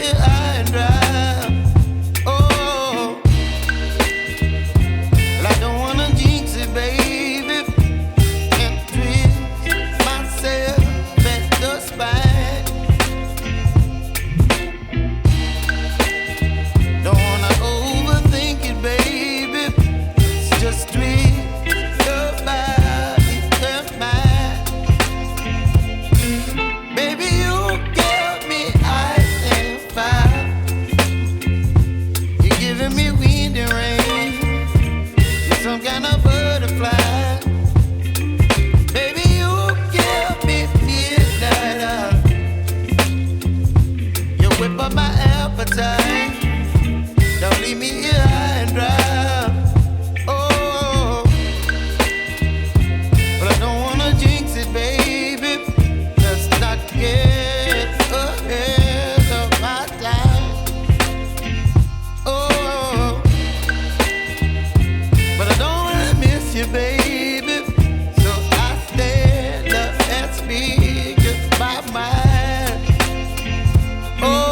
here high and dry. Oh, well, I don't wanna jinx it, baby, and twist myself at the spine. Don't wanna overthink it, baby. It's just twist your body and mine. Baby, you give me ice and fire. You're giving me wind and rain. You're some kind of butterfly. Baby, you give me midnight. You whip up my appetite. Don't leave me here high and dry. Oh, but I don't wanna jinx it, baby. Let's not get ahead of my time. Oh, but I don't wanna miss you, baby. So I stand up and speak my mind. Oh.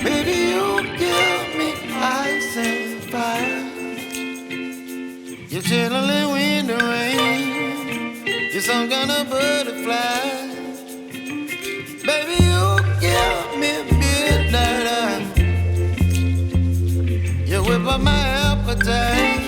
Baby, you give me ice and fire. You're chilling wind and rain. You're some kind of butterfly. Baby, you give me midnight. You whip up my appetite.